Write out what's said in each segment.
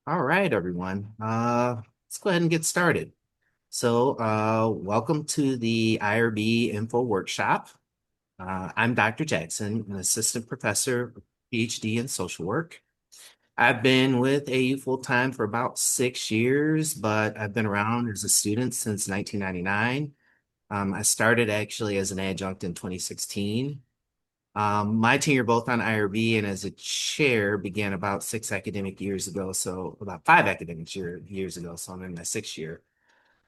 All right, everyone. Let's go ahead and get started. Welcome to the IRB Info Workshop. I'm Dr. Jackson, an assistant professor, PhD in social work. I've been with AU full-time for about 6 years, but I've been around as a student since 1999. I started actually as an adjunct in 2016. My tenure both on IRB and as a chair began about 6 academic years ago, so about 5 academic years ago, so I'm in my 6th year.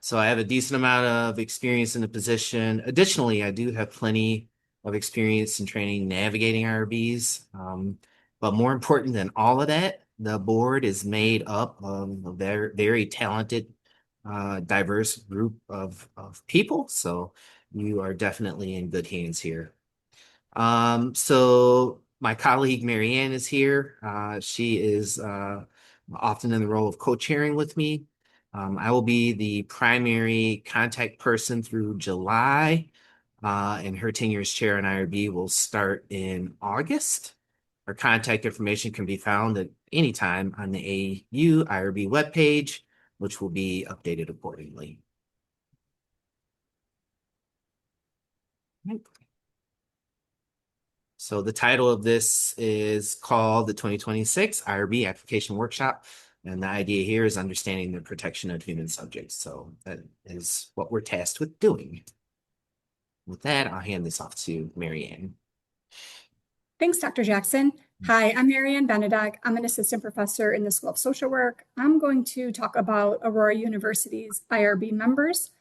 So I have a decent amount of experience in the position. Additionally, I do have plenty of experience in training navigating IRBs. But more important than all of that, the board is made up of a very, very talented, diverse group of people. So you are definitely in good hands here. So my colleague Marianne is here. She is often in the role of co-chairing with me. I will be the primary contact person through July, and her tenure as chair in IRB will start in August. Her contact information can be found at any time on the AU IRB webpage, which will be updated accordingly. So the title of this is called the 2026 IRB Application Workshop. And the idea here is understanding the protection of human subjects. So that is what we're tasked with doing. With that, I'll hand this off to Marianne. Thanks, Dr. Jackson. Hi, I'm Marianne Benedek. I'm an assistant professor in the School of Social Work. I'm going to talk about Aurora University's IRB members,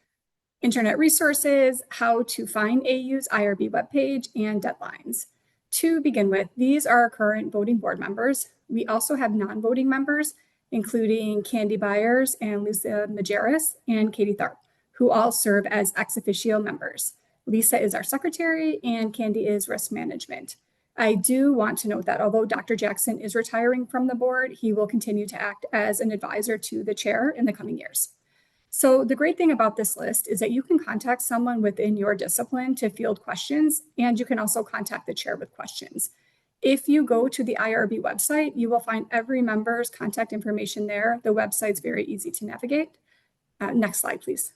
internet resources, how to find AU's IRB webpage, and deadlines. To begin with, these are our current voting board members. We also have non-voting members, including Candy Byers and Lisa Majerus and Katie Tharp, who all serve as ex officio members. Lisa is our secretary and Candy is risk management. I do want to note that although Dr. Jackson is retiring from the board, he will continue to act as an advisor to the chair in the coming years. So the great thing about this list is that you can contact someone within your discipline to field questions, and you can also contact the chair with questions. If you go to the IRB website, you will find every member's contact information there. The website's very easy to navigate. Next slide, please.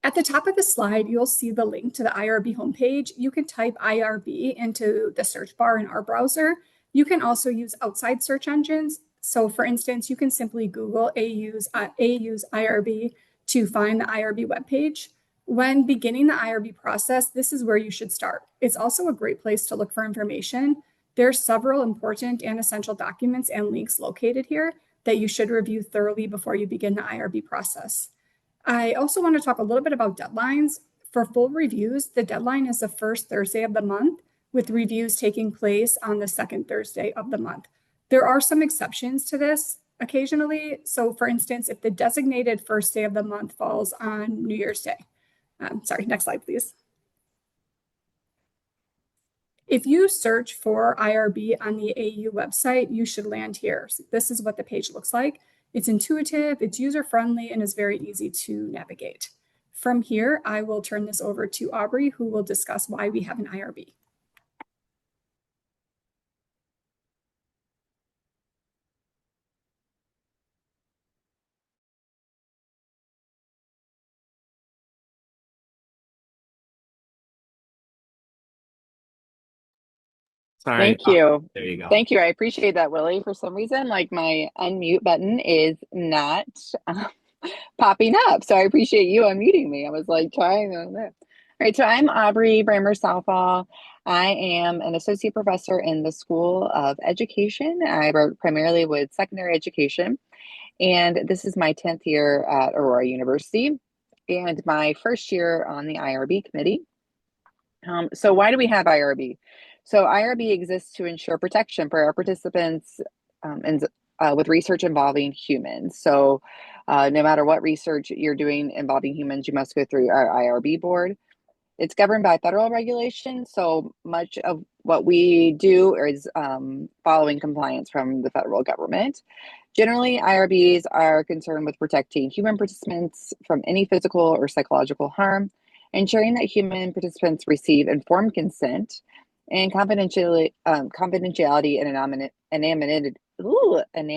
At the top of the slide, you'll see the link to the IRB homepage. You can type IRB into the search bar in our browser. You can also use outside search engines. So for instance, you can simply Google AU's IRB to find the IRB webpage. When beginning the IRB process, this is where you should start. It's also a great place to look for information. There are several important and essential documents and links located here that you should review thoroughly before you begin the IRB process. I also want to talk a little bit about deadlines. For full reviews, the deadline is the first Thursday of the month, with reviews taking place on the second Thursday of the month. There are some exceptions to this occasionally. So for instance, if the designated first day of the month falls on New Year's Day. Sorry, next slide, please. If you search for IRB on the AU website, you should land here. So this is what the page looks like. It's intuitive, it's user-friendly, and is very easy to navigate. From here, I will turn this over to Aubrey, who will discuss why we have an IRB. Sorry. Thank you. There you go. Thank you. I appreciate that, Willie. For some reason, like my unmute button is not popping up. So I appreciate you unmuting me. I was like trying. All right. So I'm Aubrey Bramer Southall. I am an associate professor in the School of Education. I work primarily with secondary education. And this is my 10th year at Aurora University and my first year on the IRB committee. So why do we have IRB? So IRB exists to ensure protection for our participants and with research involving humans. So no matter what research you're doing involving humans, you must go through our IRB board. It's governed by federal regulation, so much of what we do is following compliance from the federal government. Generally, IRBs are concerned with protecting human participants from any physical or psychological harm, ensuring that human participants receive informed consent, And confidentiality and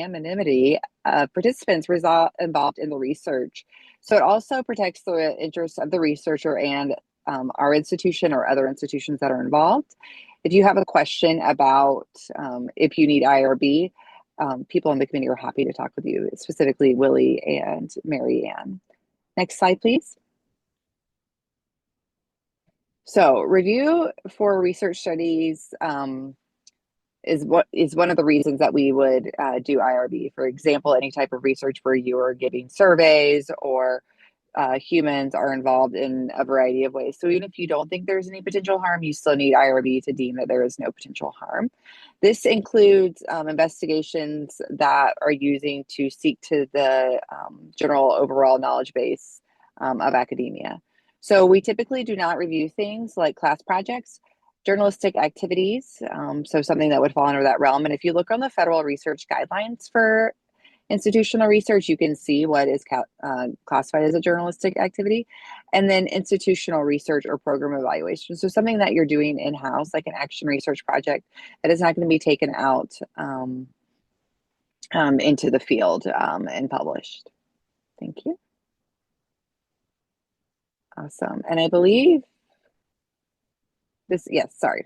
anonymity of participants involved in the research. So it also protects the interests of the researcher and our institution or other institutions that are involved. If you have a question about if you need IRB, people in the committee are happy to talk with you, specifically Willie and Mary Ann. Next slide, please. So review for research studies is one of the reasons that we would do IRB. For example, any type of research where you are giving surveys or humans are involved in a variety of ways. So even if you don't think there's any potential harm, you still need IRB to deem that there is no potential harm. This includes investigations that are using to seek to the general overall knowledge base of academia. So we typically do not review things like class projects, journalistic activities, so something that would fall under that realm. And if you look on the federal research guidelines for institutional research, you can see what is classified as a journalistic activity, and then institutional research or program evaluation. So something that you're doing in-house, like an action research project that is not going to be taken out into the field and published. Thank you. Awesome. And I believe this, yes, sorry.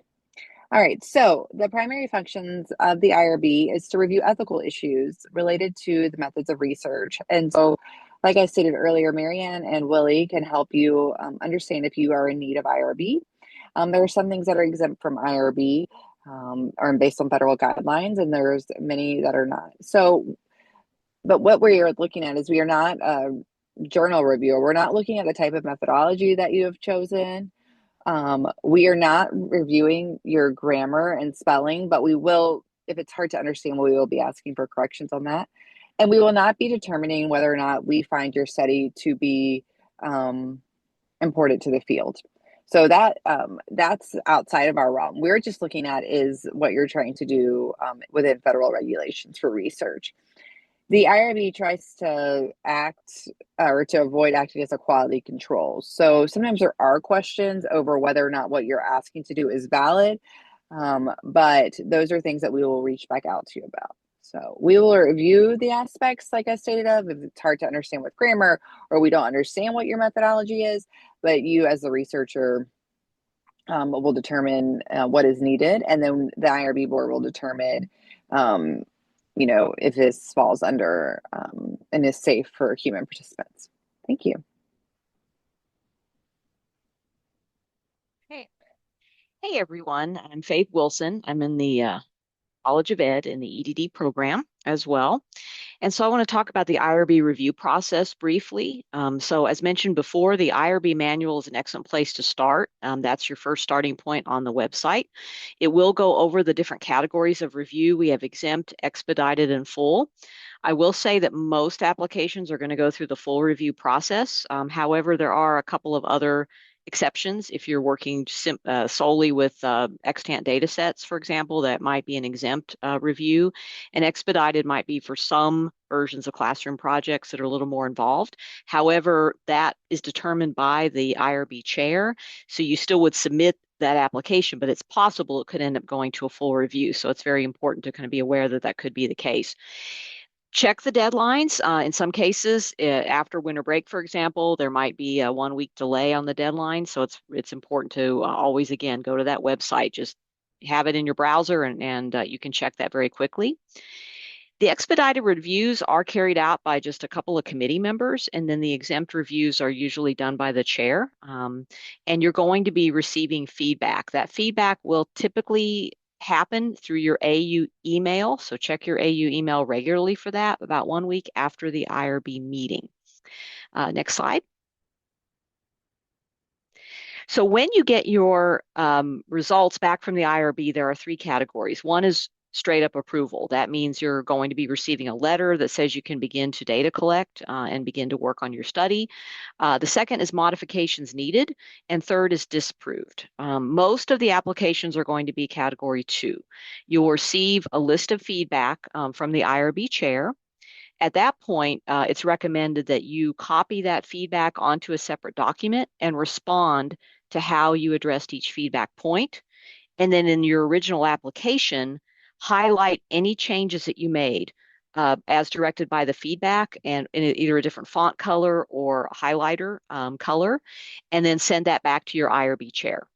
All right, so the primary functions of the IRB is to review ethical issues related to the methods of research. And so, like I stated earlier, Marianne and Willie can help you understand if you are in need of IRB. There are some things that are exempt from IRB or based on federal guidelines, and there's many that are not. So, but what we are looking at is we are not a journal reviewer. We're not looking at the type of methodology that you have chosen. We are not reviewing your grammar and spelling, but we will, if it's hard to understand, we will be asking for corrections on that. And we will not be determining whether or not we find your study to be important to the field. So that's outside of our realm. We're just looking at is what you're trying to do within federal regulations for research. The IRB tries to act or to avoid acting as a quality control. So sometimes there are questions over whether or not what you're asking to do is valid, but those are things that we will reach back out to you about. So we will review the aspects, like I stated, of if it's hard to understand with grammar or we don't understand what your methodology is, but you as the researcher will determine what is needed, and then the IRB board will determine if this falls under and is safe for human participants. Thank you. Hey everyone, I'm Faith Wilson. I'm in the College of Ed in the EDD program as well. And so I want to talk about the IRB review process briefly. So as mentioned before, the IRB manual is an excellent place to start. That's your first starting point on the website. It will go over the different categories of review. We have exempt, expedited, and full. I will say that most applications are going to go through the full review process. However, there are a couple of other exceptions. If you're working solely with extant data sets, for example, that might be an exempt review. And expedited might be for some versions of classroom projects that are a little more involved. However, that is determined by the IRB chair. So you still would submit that application, but it's possible it could end up going to a full review. So it's very important to kind of be aware that that could be the case. Check the deadlines. In some cases, after winter break, for example, there might be a 1-week delay on the deadline. So it's important to always, again, go to that website. Just have it in your browser and you can check that very quickly. The expedited reviews are carried out by just a couple of committee members, and then the exempt reviews are usually done by the chair. And you're going to be receiving feedback. That feedback will typically happen through your AU email. So check your AU email regularly for that, about 1 week after the IRB meeting. Next slide. So when you get your results back from the IRB, there are 3 categories. One is straight up approval. That means you're going to be receiving a letter that says you can begin to data collect and begin to work on your study. The second is modifications needed, and third is disapproved. Most of the applications are going to be category 2. You'll receive a list of feedback from the IRB chair. At that point, it's recommended that you copy that feedback onto a separate document and respond to how you addressed each feedback point. And then in your original application, highlight any changes that you made as directed by the feedback and in either a different font color or highlighter color, and then send that back to your IRB chair.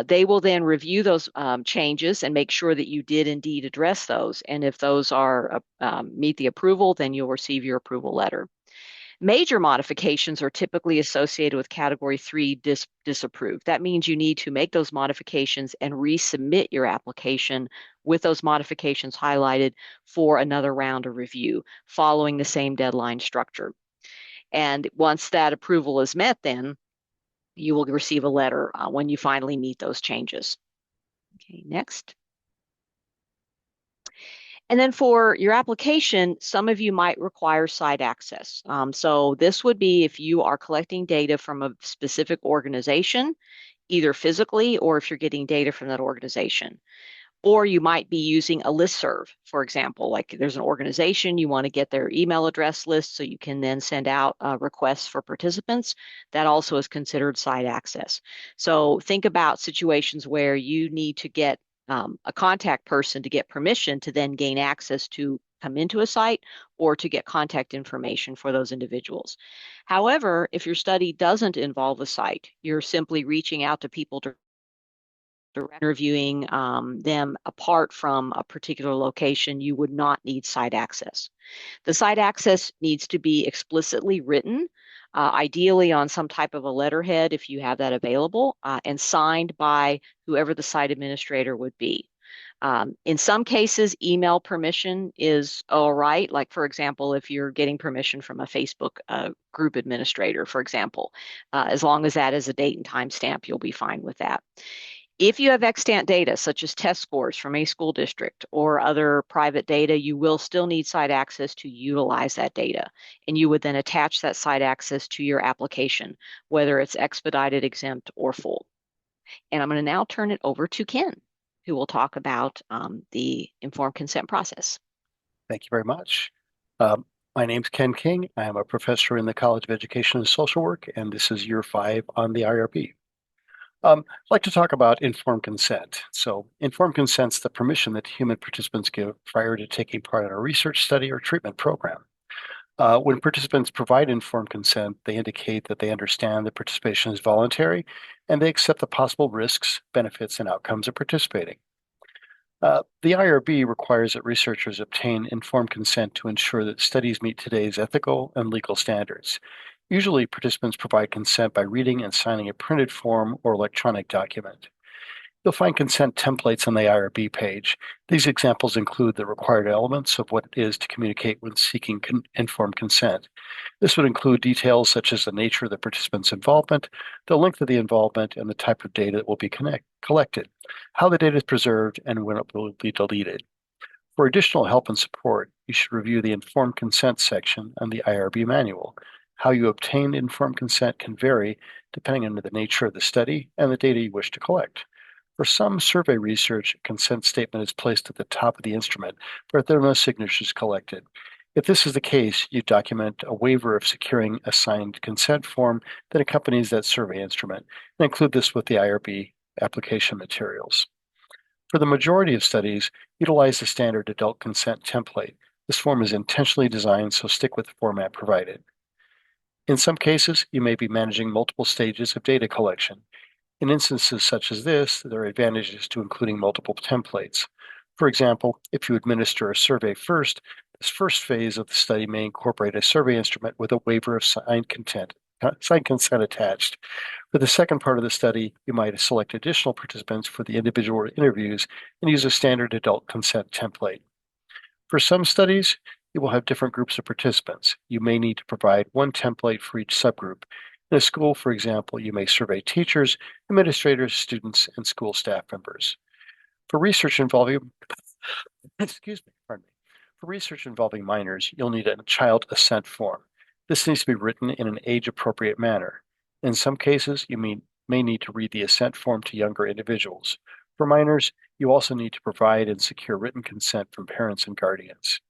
They will then review those changes and make sure that you did indeed address those. And if those are meet the approval, then you'll receive your approval letter. Major modifications are typically associated with Category 3 disapproved. That means you need to make those modifications and resubmit your application with those modifications highlighted for another round of review following the same deadline structure. And once that approval is met, then you will receive a letter when you finally meet those changes. Okay, next. And then for your application, some of you might require site access. So this would be if you are collecting data from a specific organization, either physically or if you're getting data from that organization. Or you might be using a listserv, for example, like there's an organization, you want to get their email address list so you can then send out requests for participants. That also is considered site access. So think about situations where you need to get a contact person to get permission to then gain access to come into a site or to get contact information for those individuals. However, if your study doesn't involve a site, you're simply reaching out to people to interviewing them apart from a particular location, you would not need site access. The site access needs to be explicitly written, ideally on some type of a letterhead if you have that available, and signed by whoever the site administrator would be. In some cases, email permission is all right. Like, for example, if you're getting permission from a Facebook group administrator, for example, as long as that is a date and time stamp, you'll be fine with that. If you have extant data, such as test scores from a school district or other private data, you will still need site access to utilize that data. And you would then attach that site access to your application, whether it's expedited, exempt, or full. And I'm going to now turn it over to Ken, who will talk about the informed consent process. Thank you very much. My name's Ken King. I am a professor in the College of Education and Social Work, and this is year 5 on the IRB. I'd like to talk about informed consent. So informed consent is the permission that human participants give prior to taking part in a research study or treatment program. When participants provide informed consent, they indicate that they understand that participation is voluntary and they accept the possible risks, benefits, and outcomes of participating. The IRB requires that researchers obtain informed consent to ensure that studies meet today's ethical and legal standards. Usually, participants provide consent by reading and signing a printed form or electronic document. You'll find consent templates on the IRB page. These examples include the required elements of what it is to communicate when seeking informed consent. This would include details such as the nature of the participant's involvement, the length of the involvement, and the type of data that will be collected, how the data is preserved, and when it will be deleted. For additional help and support, you should review the informed consent section on the IRB manual. How you obtain informed consent can vary depending on the nature of the study and the data you wish to collect. For some survey research, a consent statement is placed at the top of the instrument, but there are no signatures collected. If this is the case, you document a waiver of securing a signed consent form that accompanies that survey instrument, and include this with the IRB application materials. For the majority of studies, utilize the standard adult consent template. This form is intentionally designed, so stick with the format provided. In some cases, you may be managing multiple stages of data collection. In instances such as this, there are advantages to including multiple templates. For example, if you administer a survey first, this first phase of the study may incorporate a survey instrument with a waiver of signed consent attached. For the second part of the study, you might select additional participants for the individual interviews and use a standard adult consent template. For some studies, you will have different groups of participants. You may need to provide one template for each subgroup. In a school, for example, you may survey teachers, administrators, students, and school staff members. For research involving, For research involving minors, you'll need a child assent form. This needs to be written in an age-appropriate manner. In some cases, you may need to read the assent form to younger individuals. For minors, you also need to provide and secure written consent from parents and guardians.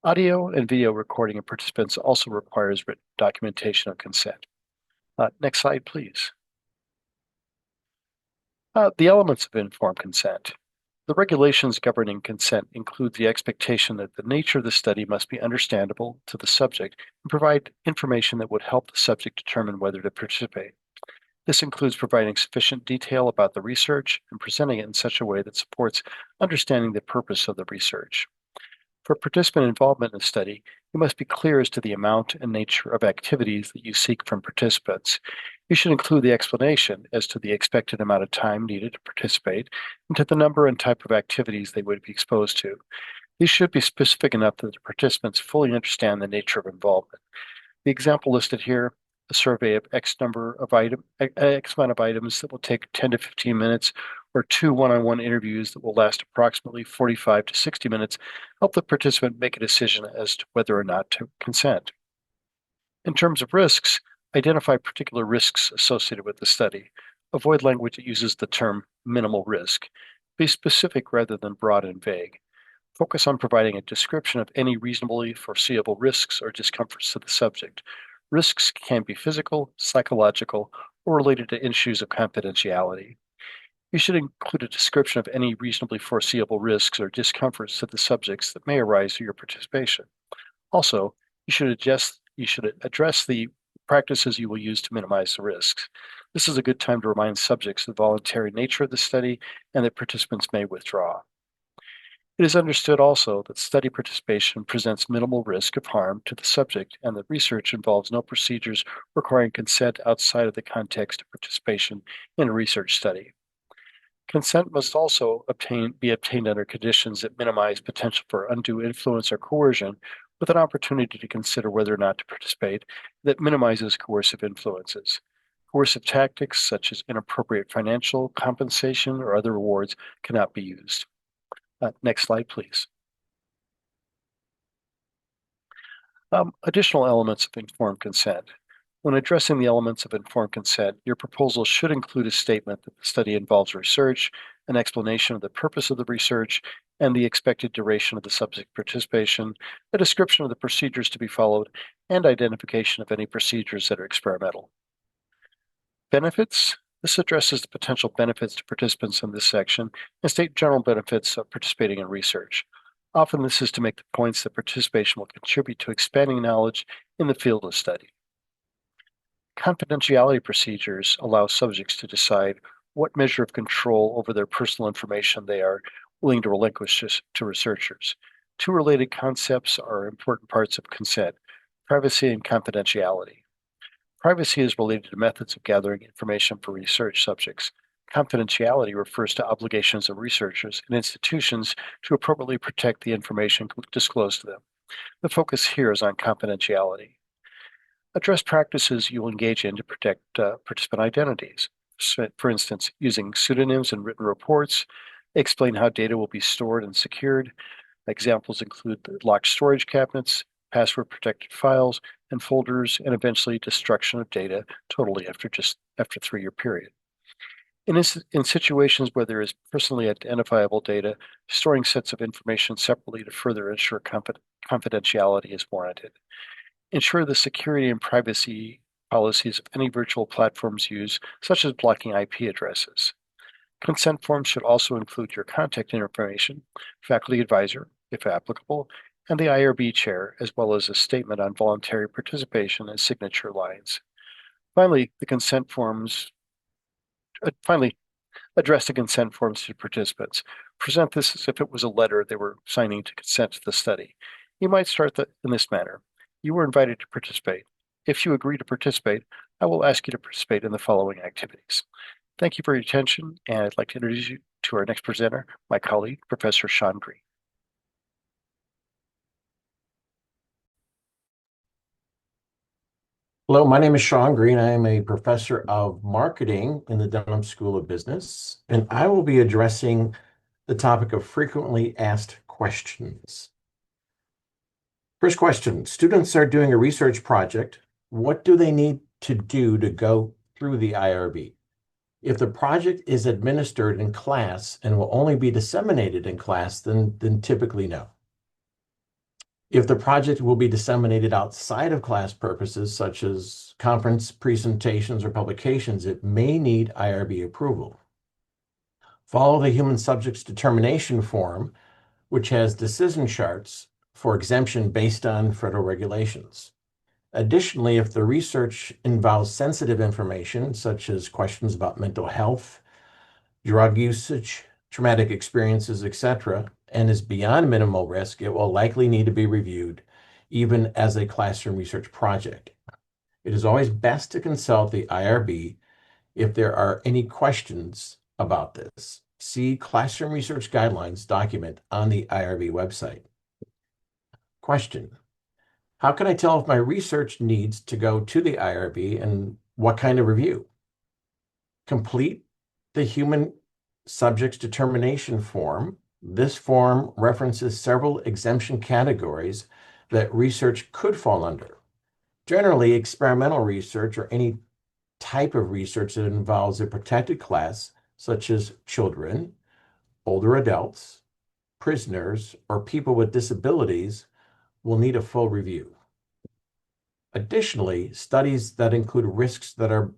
Audio and video recording of participants also requires written documentation of consent. Next slide, please. The elements of informed consent. The regulations governing consent include the expectation that the nature of the study must be understandable to the subject and provide information that would help the subject determine whether to participate. This includes providing sufficient detail about the research and presenting it in such a way that supports understanding the purpose of the research. For participant involvement in the study, you must be clear as to the amount and nature of activities that you seek from participants. You should include the explanation as to the expected amount of time needed to participate and to the number and type of activities they would be exposed to. These should be specific enough that the participants fully understand the nature of involvement. The example listed here, a survey of X amount of items that will take 10 to 15 minutes, or 2 one-on-one interviews that will last approximately 45 to 60 minutes, help the participant make a decision as to whether or not to consent. In terms of risks, identify particular risks associated with the study. Avoid language that uses the term minimal risk. Be specific rather than broad and vague. Focus on providing a description of any reasonably foreseeable risks or discomforts to the subject. Risks can be physical, psychological, or related to issues of confidentiality. You should include a description of any reasonably foreseeable risks or discomforts to the subjects that may arise through your participation. Also, you should address the practices you will use to minimize the risks. This is a good time to remind subjects of the voluntary nature of the study and that participants may withdraw. It is understood also that study participation presents minimal risk of harm to the subject and that research involves no procedures requiring consent outside of the context of participation in a research study. Consent must also be obtained under conditions that minimize potential for undue influence or coercion, with an opportunity to consider whether or not to participate that minimizes coercive influences. Coercive tactics such as inappropriate financial compensation or other rewards cannot be used. Next slide, please. Additional elements of informed consent. When addressing the elements of informed consent, your proposal should include a statement that the study involves research, an explanation of the purpose of the research, and the expected duration of the subject participation, a description of the procedures to be followed, and identification of any procedures that are experimental. Benefits. This addresses the potential benefits to participants in this section and state general benefits of participating in research. Often this is to make the points that participation will contribute to expanding knowledge in the field of study. Confidentiality procedures allow subjects to decide what measure of control over their personal information they are willing to relinquish to researchers. Two related concepts are important parts of consent: privacy and confidentiality. Privacy is related to methods of gathering information for research subjects. Confidentiality refers to obligations of researchers and institutions to appropriately protect the information disclosed to them. The focus here is on confidentiality. Address practices you will engage in to protect participant identities. For instance, using pseudonyms in written reports. Explain how data will be stored and secured. Examples include locked storage cabinets, password-protected files, and folders, and eventually destruction of data totally after 3-year period. In situations where there is personally identifiable data, storing sets of information separately to further ensure confidentiality is warranted. Ensure the security and privacy policies of any virtual platforms used, such as blocking IP addresses. Consent forms should also include your contact information, faculty advisor, if applicable, and the IRB chair, as well as a statement on voluntary participation and signature lines. Finally, address the consent forms to participants. Present this as if it was a letter they were signing to consent to the study. You might start in this manner. You were invited to participate. If you agree to participate, I will ask you to participate in the following activities. Thank you for your attention, and I'd like to introduce you to our next presenter, my colleague, Professor Sean Green. Hello, my name is Sean Green. I am a professor of marketing in the Dunham School of Business, and I will be addressing the topic of frequently asked questions. First question, students are doing a research project. What do they need to do to go through the IRB? If the project is administered in class and will only be disseminated in class, then typically no. If the project will be disseminated outside of class purposes, such as conference presentations or publications, it may need IRB approval. Follow the human subjects determination form, which has decision charts for exemption based on federal regulations. Additionally, if the research involves sensitive information, such as questions about mental health, drug usage, traumatic experiences, etc., and is beyond minimal risk, it will likely need to be reviewed, even as a classroom research project. It is always best to consult the IRB if there are any questions about this. See Classroom Research Guidelines document on the IRB website. Question: how can I tell if my research needs to go to the IRB and what kind of review? Complete the human subjects determination form. This form references several exemption categories that research could fall under. Generally, experimental research or any type of research that involves a protected class, such as children, older adults, prisoners, or people with disabilities, will need a full review. Additionally, studies that include risks that are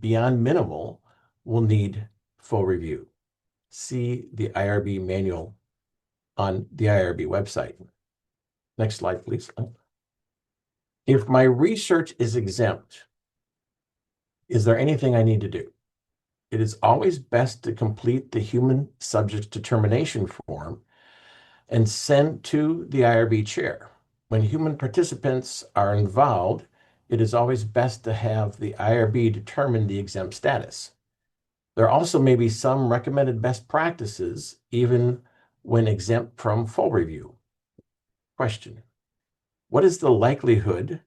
beyond minimal will need full review. See the IRB manual on the IRB website. Next slide, please. If my research is exempt, is there anything I need to do? It is always best to complete the human subjects determination form and send to the IRB chair. When human participants are involved, it is always best to have the IRB determine the exempt status. There also may be some recommended best practices, even when exempt from full review. Question: what is the likelihood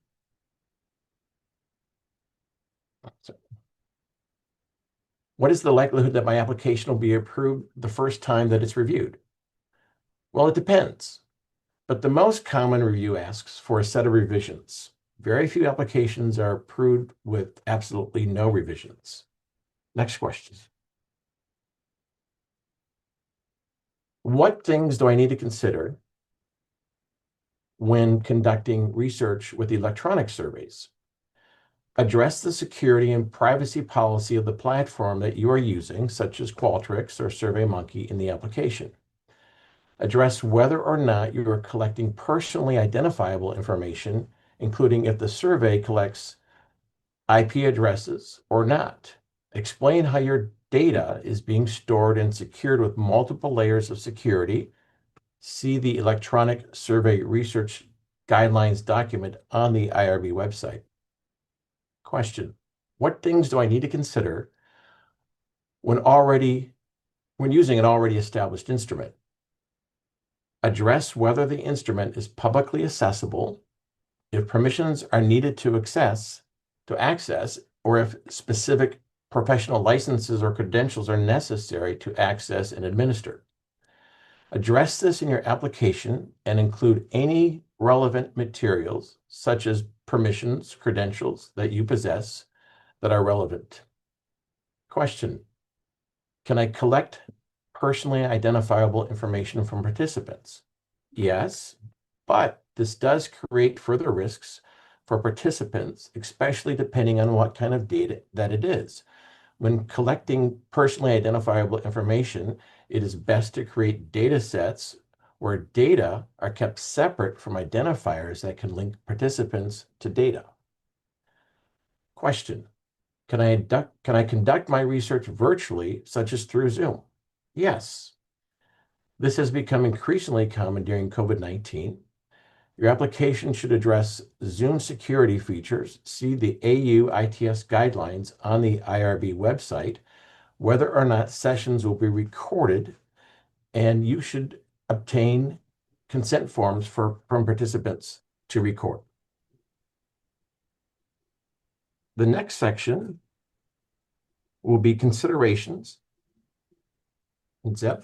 that my application will be approved the first time that it's reviewed? Well, it depends, but the most common review asks for a set of revisions. Very few applications are approved with absolutely no revisions. Next question. What things do I need to consider when conducting research with electronic surveys? Address the security and privacy policy of the platform that you are using, such as Qualtrics or SurveyMonkey, in the application. Address whether or not you are collecting personally identifiable information, including if the survey collects IP addresses or not. Explain how your data is being stored and secured with multiple layers of security. See the Electronic Survey Research Guidelines document on the IRB website. Question: what things do I need to consider when using an already established instrument? Address whether the instrument is publicly accessible, if permissions are needed to access, or if specific professional licenses or credentials are necessary to access and administer. Address this in your application and include any relevant materials, such as permissions, credentials that you possess that are relevant. Question: can I collect personally identifiable information from participants? Yes, but this does create further risks for participants, especially depending on what kind of data that it is. When collecting personally identifiable information, it is best to create data sets where data are kept separate from identifiers that can link participants to data. Question: can I conduct my research virtually, such as through Zoom? Yes. This has become increasingly common during COVID-19. Your application should address Zoom security features. See the AU ITS guidelines on the IRB website, whether or not sessions will be recorded, and you should obtain consent forms from participants to record. The next section will be considerations. Zeb.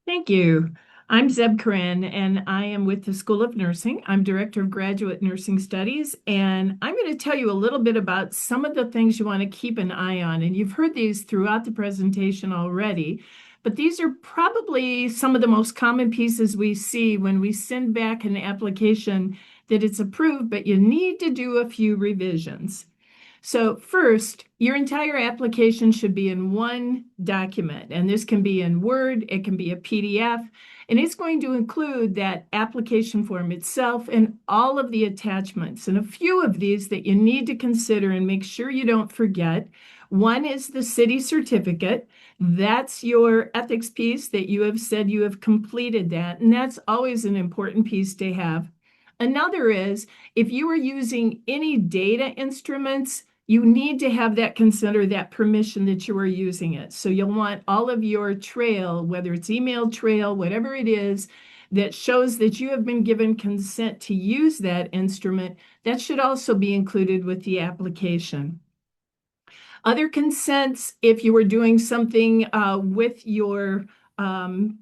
Thank you. I'm Zeb Corinne, and I am with the School of Nursing. I'm Director of Graduate Nursing Studies, and I'm going to tell you a little bit about some of the things you want to keep an eye on. And you've heard these throughout the presentation already, but these are probably some of the most common pieces we see when we send back an application that it's approved, but you need to do a few revisions. So first, your entire application should be in one document, and this can be in Word, it can be a PDF, and it's going to include that application form itself and all of the attachments. And a few of these that you need to consider and make sure you don't forget. One is the city certificate. That's your ethics piece that you have said you have completed that, and that's always an important piece to have. Another is if you are using any data instruments, you need to have that consent or that permission that you are using it. So you'll want all of your trail, whether it's email trail, whatever it is, that shows that you have been given consent to use that instrument. That should also be included with the application. Other consents, if you were doing something with your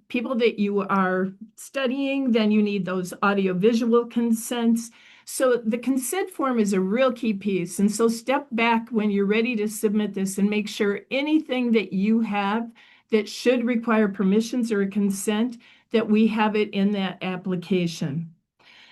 people that you are studying, then you need those audiovisual consents. So the consent form is a real key piece. And so step back when you're ready to submit this and make sure anything that you have that should require permissions or a consent, that we have it in that application.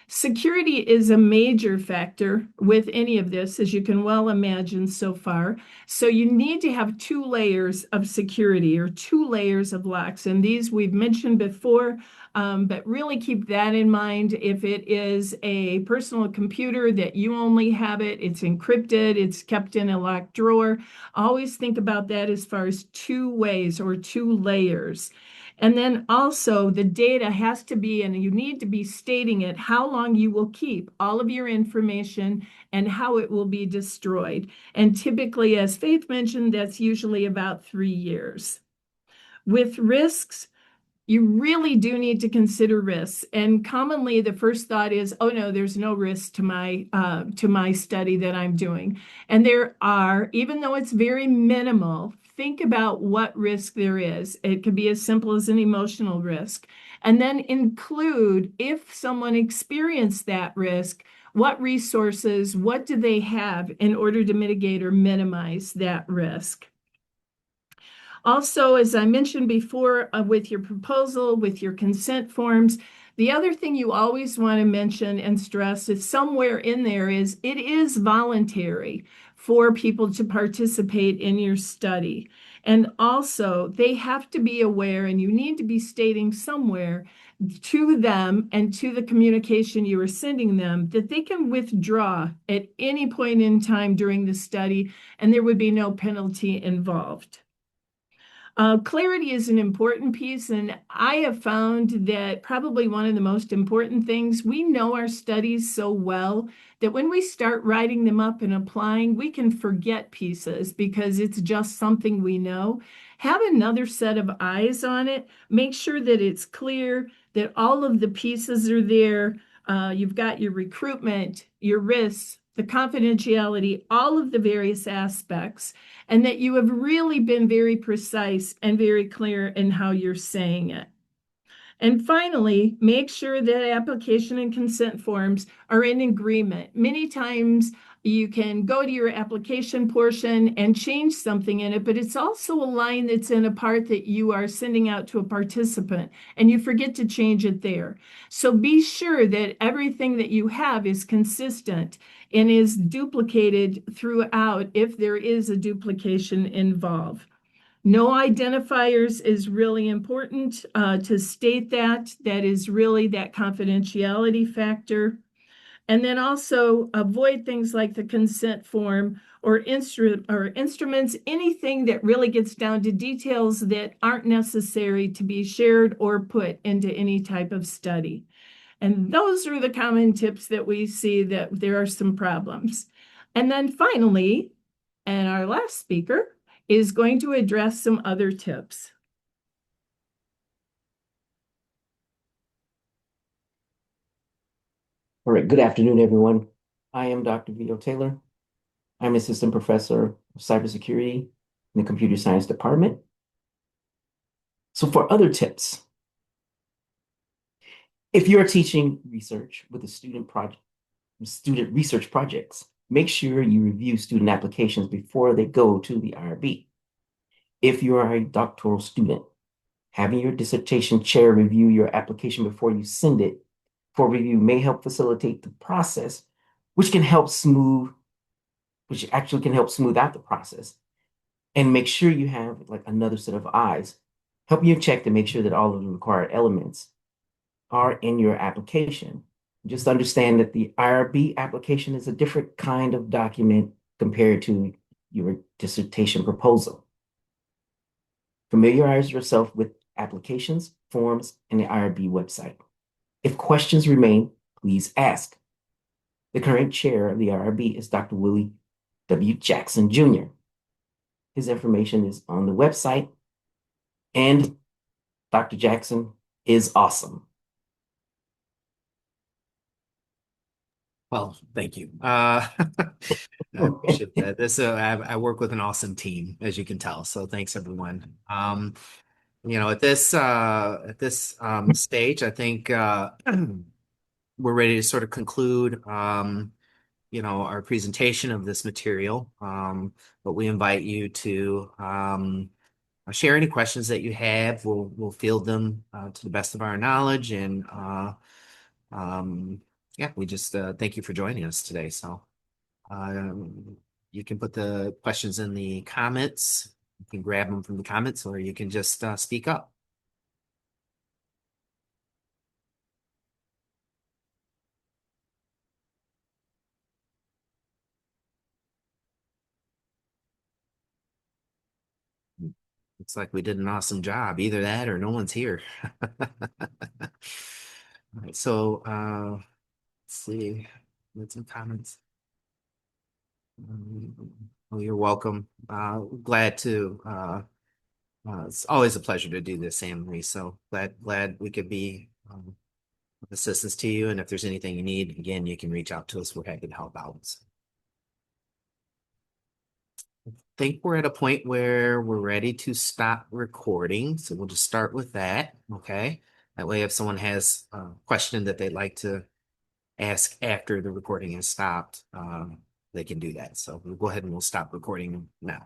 Security is a major factor with any of this, as you can well imagine so far. So you need to have 2 layers of security or 2 layers of locks. And these we've mentioned before, but really keep that in mind. If it is a personal computer that you only have it's encrypted, it's kept in a locked drawer, always think about that as far as 2 ways or 2 layers. And then also the data has to be, and you need to be stating it, how long you will keep all of your information and how it will be destroyed. And typically, as Faith mentioned, that's usually about 3 years. With risks, you really do need to consider risks. And commonly the first thought is, oh no, there's no risk to my study that I'm doing. And there are, even though it's very minimal, think about what risk there is. It could be as simple as an emotional risk. And then include, if someone experienced that risk, what resources, what do they have in order to mitigate or minimize that risk? Also, as I mentioned before, with your proposal, with your consent forms, the other thing you always want to mention and stress is somewhere in there is it is voluntary for people to participate in your study. And also, they have to be aware, and you need to be stating somewhere to them and to the communication you are sending them that they can withdraw at any point in time during the study, and there would be no penalty involved. Clarity is an important piece, and I have found that probably one of the most important things, we know our studies so well that when we start writing them up and applying, we can forget pieces because it's just something we know. Have another set of eyes on it. Make sure that it's clear, that all of the pieces are there. You've got your recruitment, your risks, the confidentiality, all of the various aspects, and that you have really been very precise and very clear in how you're saying it. And finally, make sure that application and consent forms are in agreement. Many times you can go to your application portion and change something in it, but it's also a line that's in a part that you are sending out to a participant, and you forget to change it there. So be sure that everything that you have is consistent and is duplicated throughout if there is a duplication involved. No identifiers is really important to state that. That is really that confidentiality factor. And then also avoid things like the consent form or instruments, anything that really gets down to details that aren't necessary to be shared or put into any type of study. And those are the common tips that we see that there are some problems. And then finally, and our last speaker is going to address some other tips. All right, good afternoon, everyone. I am Dr. Vito Taylor. I'm Assistant Professor of Cybersecurity in the Computer Science Department. So for other tips, if you're teaching research with a student research projects, make sure you review student applications before they go to the IRB. If you are a doctoral student, having your dissertation chair review your application before you send it for review may help facilitate the process, which can help smooth which actually can help smooth out the process. And make sure you have like another set of eyes, help you check to make sure that all of the required elements are in your application. Just understand that the IRB application is a different kind of document compared to your dissertation proposal. Familiarize yourself with applications, forms, and the IRB website. If questions remain, please ask. The current chair of the IRB is Dr. Willie W. Jackson, Jr. His information is on the website, and Dr. Jackson is awesome. Well, thank you. I appreciate that. I work with an awesome team, as you can tell. So thanks, everyone. At this stage, I think we're ready to sort of conclude our presentation of this material. But we invite you to share any questions that you have. We'll field them to the best of our knowledge, and yeah, we just thank you for joining us today. So you can put the questions in the comments. You can grab them from the comments, or you can just speak up. Looks like we did an awesome job. Either that or no one's here. All right, so let's see. Let's some comments. Oh, you're welcome. Glad to. It's always a pleasure to do this, Anne Marie. So glad we could be of assistance to you. And if there's anything you need, again, you can reach out to us. We're happy to help out. I think we're at a point where we're ready to stop recording. So we'll just start with that. Okay. That way, if someone has a question that they'd like to ask after the recording has stopped, they can do that. So we'll go ahead and we'll stop recording now.